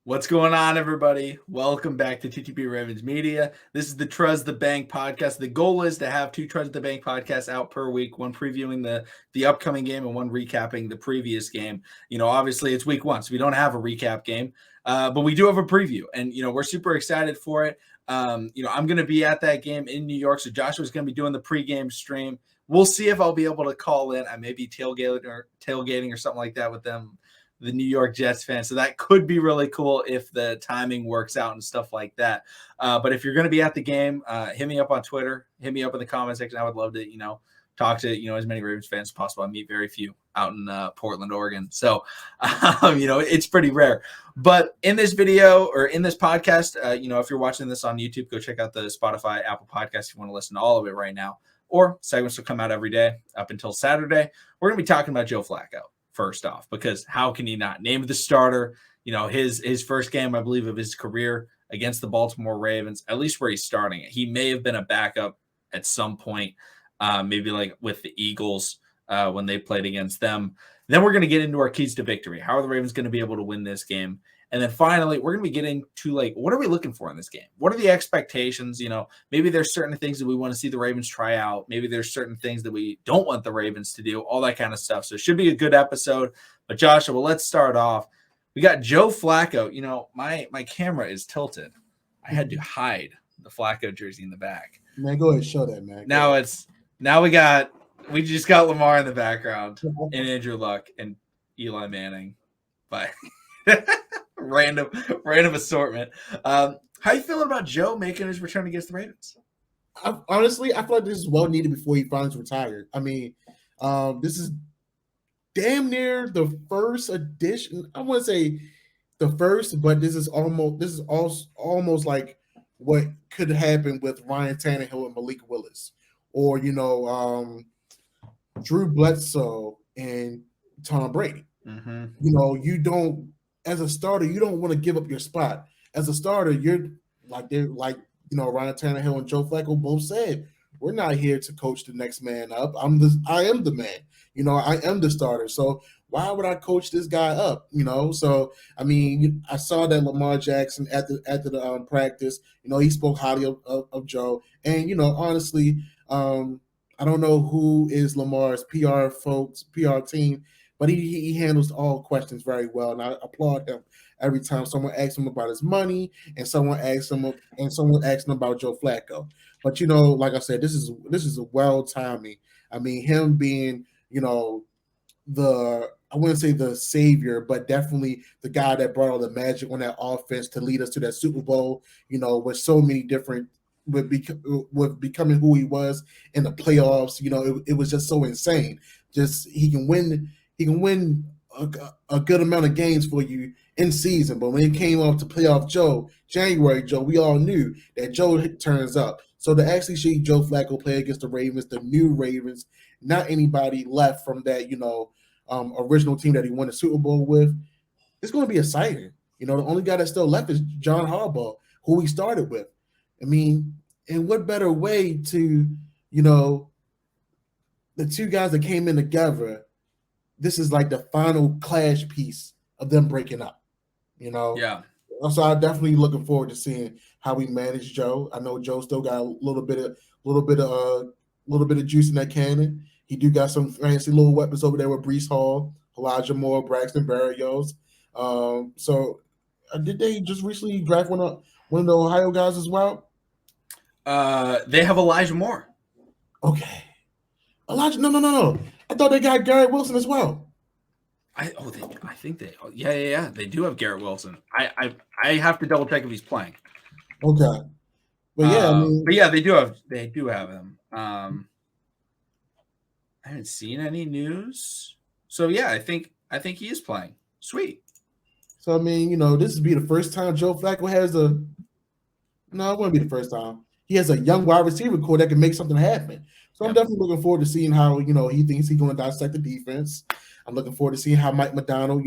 What's going on, everybody? Welcome back to TTP Ravens Media. This is the Trust the Bank podcast. The goal is to have two Trust the Bank podcasts out per week, one previewing the upcoming game and one recapping the previous game. Obviously it's week one, so we don't have a recap game, but we do have a preview, and we're super excited for it. I'm going to be at that game in New York, so Joshua's going to be doing the pregame stream. We'll see if I'll be able to call in. I may be tailgating or something like that with them, the New York Jets fan. So that could be really cool if the timing works out and stuff like that. But if you're going to be at the game, hit me up on Twitter, hit me up in the comment section. I would love to, talk to, as many Ravens fans as possible. I meet very few out in Portland, Oregon. So, it's pretty rare. But in this video or in this podcast, if you're watching this on YouTube, go check out the Spotify, Apple podcast if you want to listen to all of it right now. Or segments will come out every day up until Saturday. We're going to be talking about Joe Flacco. First off, because how can he not name the starter? His first game, I believe, of his career against the Baltimore Ravens, at least where he's starting it. He may have been a backup at some point, maybe like with the Eagles when they played against them. Then we're going to get into our keys to victory. How are the Ravens going to be able to win this game? And then finally, we're going to be getting to what are we looking for in this game? What are the expectations? Maybe there's certain things that we want to see the Ravens try out. Maybe there's certain things that we don't want the Ravens to do, all that kind of stuff. So it should be a good episode. But Joshua, well, let's start off. We got Joe Flacco. My camera is tilted. I had to hide the Flacco jersey in the back. Man, go ahead, show that, man. We just got Lamar in the background and Andrew Luck and Eli Manning. But random assortment. How you feeling about Joe making his return against the Ravens? Honestly, I feel like this is well needed before he finally retired. I mean, this is damn near the first edition. I wouldn't say the first, but this is almost like what could happen with Ryan Tannehill and Malik Willis, or Drew Bledsoe and Tom Brady. Mm-hmm. You don't, as a starter, you don't want to give up your spot. As a starter, you're Ryan Tannehill and Joe Flacco both said, we're not here to coach the next man up. I am the man. I am the starter. So why would I coach this guy up? So I mean, I saw that Lamar Jackson at the practice. He spoke highly of Joe, and honestly, I don't know who is Lamar's PR team, but he handles all questions very well, and I applaud him every time someone asks him about his money and someone asks him about Joe Flacco. But like I said, this is a well timing. I mean, him being I wouldn't say the savior, but definitely the guy that brought all the magic on that offense to lead us to that Super Bowl. With so many different. With becoming who he was in the playoffs, it was just so insane. Just he can win a good amount of games for you in season, but when it came up to playoff January Joe, we all knew that Joe turns up. So to actually see Joe Flacco play against the Ravens, the new Ravens, not anybody left from that original team that he won the Super Bowl with, it's going to be exciting. The only guy that's still left is John Harbaugh, who he started with. I mean, and what better way to, the two guys that came in together, this is like the final clash piece of them breaking up, Yeah. So I'm definitely looking forward to seeing how we manage Joe. I know Joe still got a little bit of juice in that cannon. He do got some fancy little weapons over there with Breece Hall, Elijah Moore, Braxton Berrios. So did they just recently draft one of the Ohio guys as well? They have Elijah Moore. Okay. Elijah, no. I thought they got Garrett Wilson as well. I think they. Yeah. They do have Garrett Wilson. I have to double check if he's playing. Okay. But yeah, they do have him. I haven't seen any news. So yeah, I think he is playing. Sweet. So I mean, this would be the first time Joe Flacco has it wouldn't be the first time. He has a young wide receiver core that can make something happen. So I'm definitely looking forward to seeing how, he thinks he's going to dissect the defense. I'm looking forward to seeing how Mike McDonald,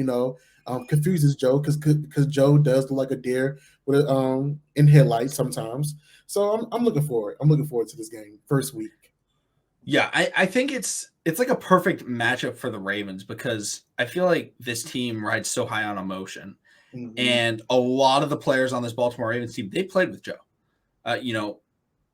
confuses Joe because Joe does look like a deer with in headlights sometimes. So I'm looking forward. I'm looking forward to this game first week. Yeah, I think it's like a perfect matchup for the Ravens because I feel like this team rides so high on emotion. Mhm. And a lot of the players on this Baltimore Ravens team, they played with Joe.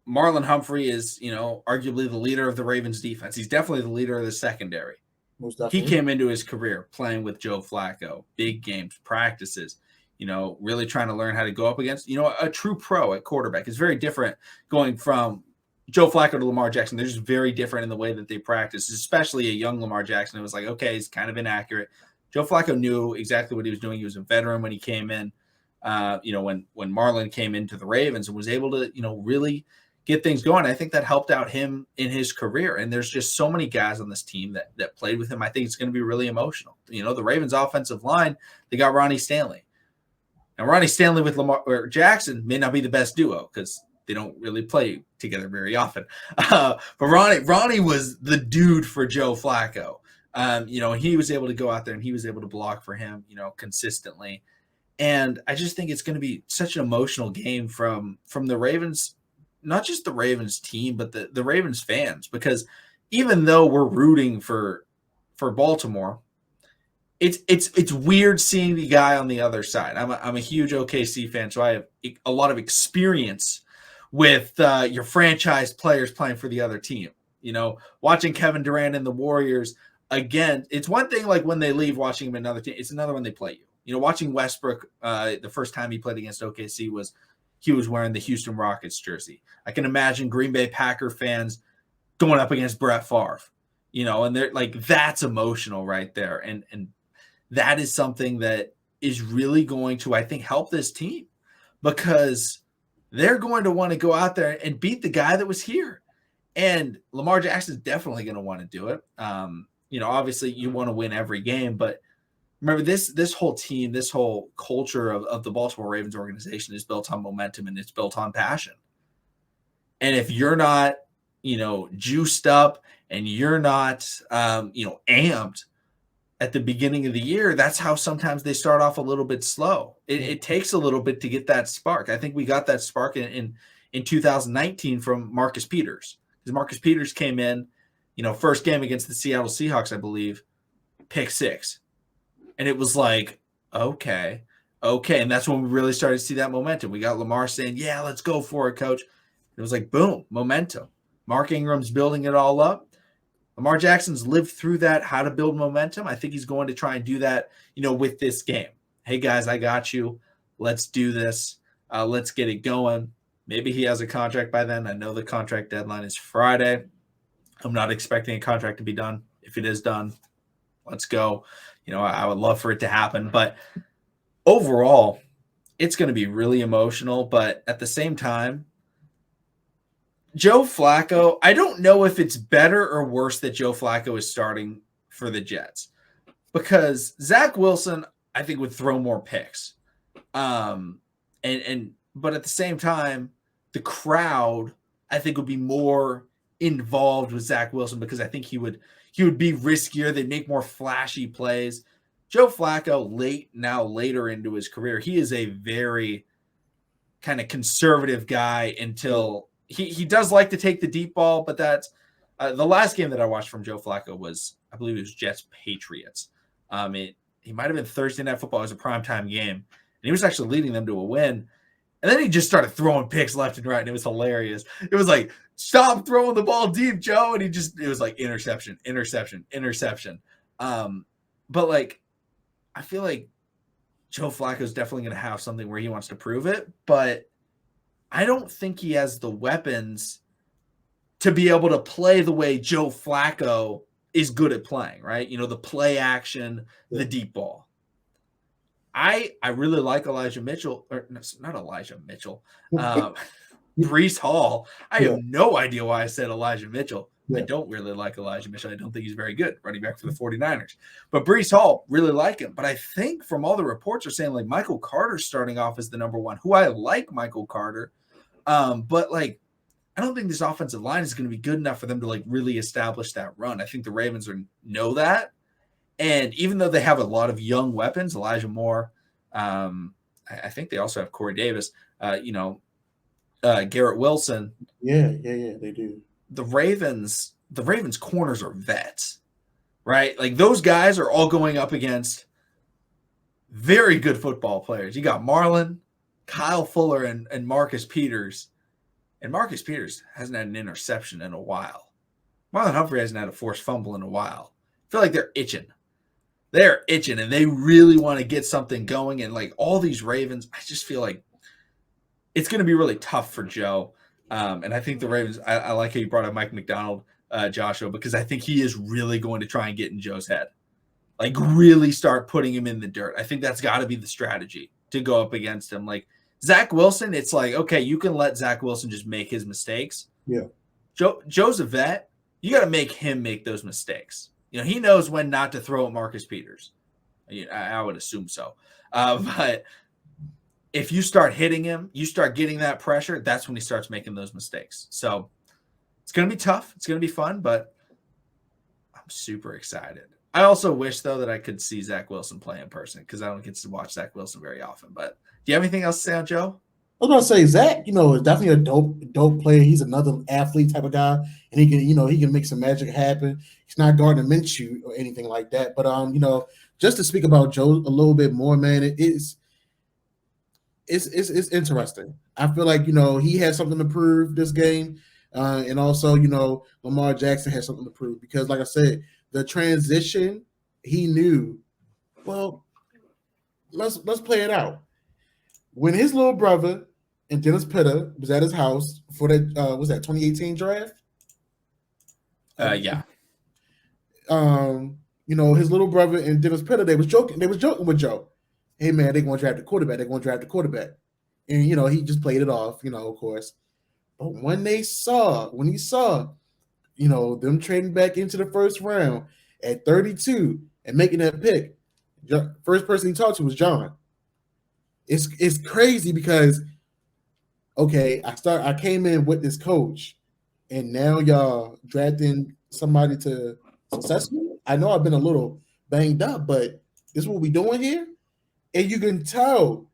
Marlon Humphrey is, arguably the leader of the Ravens defense. He's definitely the leader of the secondary. Most He definitely. came into his career playing with Joe Flacco, big games, practices, really trying to learn how to go up against, a true pro at quarterback. It's very different going from Joe Flacco to Lamar Jackson. They're just very different in the way that they practice, especially a young Lamar Jackson. It was like, okay, he's kind of inaccurate. Joe Flacco knew exactly what he was doing. He was a veteran when he came in, when Marlon came into the Ravens and was able to, really get things going. I think that helped out him in his career. And there's just so many guys on this team that played with him. I think it's going to be really emotional. The Ravens offensive line, they got Ronnie Stanley. Now, Ronnie Stanley with Lamar or Jackson may not be the best duo because they don't really play together very often. But Ronnie was the dude for Joe Flacco. He was able to go out there and he was able to block for him, consistently. And I just think it's going to be such an emotional game from the Ravens, not just the Ravens team, but the Ravens fans, because even though we're rooting for Baltimore, it's weird seeing the guy on the other side. I'm a huge OKC fan, so I have a lot of experience with your franchise players playing for the other team. Watching Kevin Durant and the Warriors again. It's one thing like when they leave, watching him another team. It's another when they play you. Watching Westbrook the first time he played against OKC he was wearing the Houston Rockets jersey. I can imagine Green Bay Packer fans going up against Brett Favre. And they're like, that's emotional right there. And that is something that is really going to, I think, help this team because they're going to want to go out there and beat the guy that was here. And Lamar Jackson is definitely going to want to do it. Obviously you want to win every game, but remember this whole team, this whole culture of the Baltimore Ravens organization is built on momentum and it's built on passion. And if you're not, juiced up and you're not, amped at the beginning of the year, that's how sometimes they start off a little bit slow. It takes a little bit to get that spark. I think we got that spark in 2019 from Marcus Peters, because Marcus Peters came in, first game against the Seattle Seahawks, I believe, pick six. And it was like, okay. And that's when we really started to see that momentum. We got Lamar saying, yeah, let's go for it, coach. It was like, boom, momentum. Mark Ingram's building it all up. Lamar Jackson's lived through that, how to build momentum. I think he's going to try and do that, with this game. Hey, guys, I got you. Let's do this. Let's get it going. Maybe he has a contract by then. I know the contract deadline is Friday. I'm not expecting a contract to be done. If it is done, let's go. I would love for it to happen. But overall, it's going to be really emotional. But at the same time, Joe Flacco, I don't know if it's better or worse that Joe Flacco is starting for the Jets, because Zach Wilson, I think, would throw more picks. But at the same time, the crowd, I think, would be more involved with Zach Wilson because I think he would be riskier. They'd make more flashy plays. Joe Flacco, later into his career, he is a very kind of conservative guy until he does like to take the deep ball, but that's the last game that I watched from Joe Flacco was, I believe it was Jets Patriots. He might have been Thursday Night Football. It was a primetime game, and he was actually leading them to a win. And then he just started throwing picks left and right, and it was hilarious. It was like, stop throwing the ball deep, Joe. And it was like interception. But like, I feel like Joe Flacco is definitely going to have something where he wants to prove it, but I don't think he has the weapons to be able to play the way Joe Flacco is good at playing, right? The play action, the deep ball. I really like Elijah Mitchell, or not Elijah Mitchell, Breece Hall. I have no idea why I said Elijah Mitchell. I don't really like Elijah Mitchell. I don't think he's very good running back for the 49ers. But Breece Hall, really like him. But I think from all the reports are saying like Michael Carter's starting off as the number one, who I like Michael Carter. But like, I don't think this offensive line is going to be good enough for them to like really establish that run. I think the Ravens know that. And even though they have a lot of young weapons, Elijah Moore, I think they also have Corey Davis, Garrett Wilson. Yeah, they do. The Ravens corners are vets, right? Like those guys are all going up against very good football players. You got Marlon, Kyle Fuller, and Marcus Peters. And Marcus Peters hasn't had an interception in a while. Marlon Humphrey hasn't had a forced fumble in a while. I feel like they're itching. They're itching, and they really want to get something going. And like all these Ravens, I just feel like it's going to be really tough for Joe. And I think the Ravens, I like how you brought up Mike McDonald, Joshua, because I think he is really going to try and get in Joe's head. Like really start putting him in the dirt. I think that's got to be the strategy to go up against him. Like Zach Wilson, it's like, okay, you can let Zach Wilson just make his mistakes. Yeah. Joe's a vet. You got to make him make those mistakes. You know, he knows when not to throw at Marcus Peters. I would assume so. But if you start hitting him, you start getting that pressure, that's when he starts making those mistakes. So it's going to be tough. It's going to be fun, but I'm super excited. I also wish, though, that I could see Zach Wilson play in person because I don't get to watch Zach Wilson very often. But do you have anything else to say on Joe? I was going to say Zach, is definitely a dope player. He's another athlete type of guy, and he can make some magic happen. He's not Gardner Minshew or anything like that. But just to speak about Joe a little bit more, man, it's interesting. I feel like he has something to prove this game, and also Lamar Jackson has something to prove because, like I said, the transition he knew. Well, let's play it out. When his little brother and Dennis Pitta was at his house for that 2018 draft? Yeah. His little brother and Dennis Pitta, they was joking with Joe. Hey man, they're gonna draft the quarterback. And he just played it off, of course. But when he saw, them trading back into the first round at 32 and making that pick, first person he talked to was John. It's crazy because I came in with this coach, and now y'all drafting somebody to success me. I know I've been a little banged up, but this is what we doing here, and you can tell.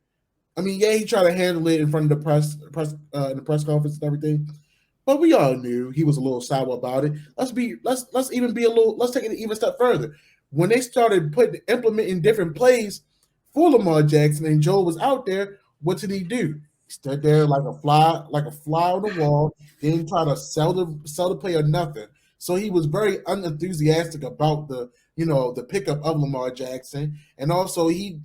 I mean, yeah, he tried to handle it in front of the press in the press conference and everything, but we all knew he was a little sour about it. Let's take it even a step further. When they started implementing different plays for Lamar Jackson and Joe was out there, what did he do? He stood there like a fly on the wall, didn't try to sell the play or nothing. So he was very unenthusiastic about the pickup of Lamar Jackson. And also he,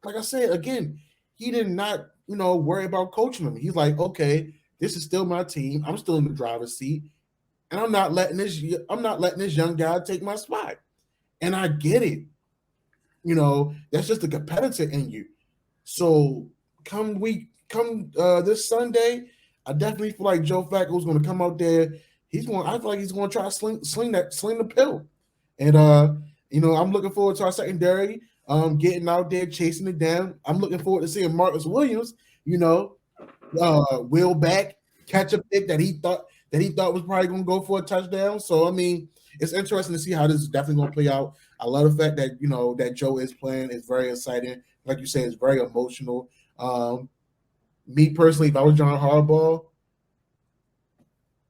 like I said, again, he did not, worry about coaching him. He's like, okay, this is still my team. I'm still in the driver's seat. And I'm not letting this young guy take my spot. And I get it. That's just the competitor in you. So come this Sunday, I definitely feel like Joe Flacco is going to come out there. I feel like he's going to try to sling the pill. And I'm looking forward to our secondary getting out there chasing it down. I'm looking forward to seeing Marcus Williams, wheel back, catch a pick that he thought was probably going to go for a touchdown. So I mean, it's interesting to see how this is definitely going to play out. I love the fact that that Joe is playing. It's very exciting. Like you said, it's very emotional. Me personally, if I was John Harbaugh,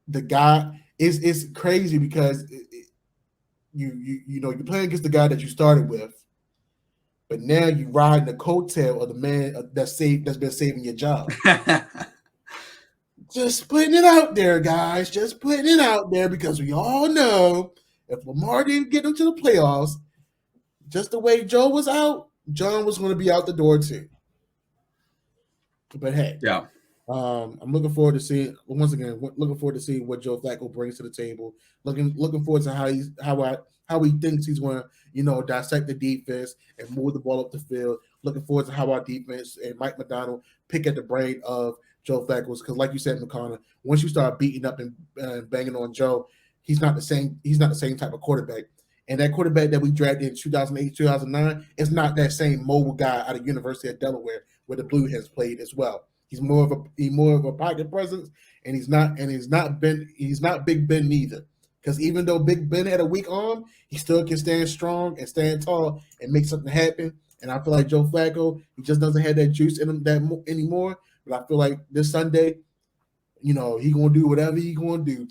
the guy is crazy because you're playing against the guy that you started with, but now you ride the coattail of the man that's been saving your job. Just putting it out there, guys. Just putting it out there because we all know if Lamar didn't get them to the playoffs, just the way Joe was out, John was going to be out the door too. But hey, yeah, I'm looking forward to seeing what Joe Flacco brings to the table. Looking forward to how he thinks he's going to dissect the defense and move the ball up the field. Looking forward to how our defense and Mike McDonald pick at the brain of Joe Flacco, because like you said, McConnell, once you start beating up and banging on Joe, he's not the same type of quarterback. And that quarterback that we drafted in 2008, 2009 is not that same mobile guy out of University of Delaware where the Blue has played as well. He's more of a pocket presence, and he's not Big Ben neither. Because even though Big Ben had a weak arm, he still can stand strong and stand tall and make something happen. And I feel like Joe Flacco, he just doesn't have that juice in him anymore. But I feel like this Sunday, he gonna do whatever he gonna do.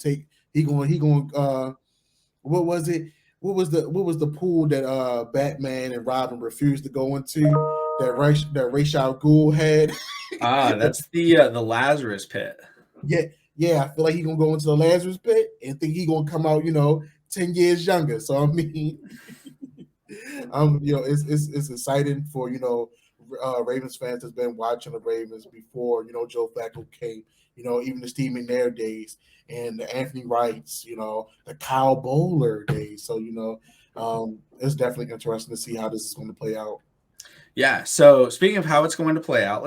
What was it? What was the pool that Batman and Robin refused to go into? that Rashad Gould had. That's the Lazarus pit. Yeah, I feel like he's gonna go into the Lazarus pit and think he's gonna come out, 10 years younger. So I mean, it's exciting for Ravens fans that's been watching the Ravens before Joe Flacco came. Even the Steve McNair days and the Anthony Wrights, the Kyle Bowler days. So it's definitely interesting to see how this is going to play out. Yeah. So speaking of how it's going to play out, let's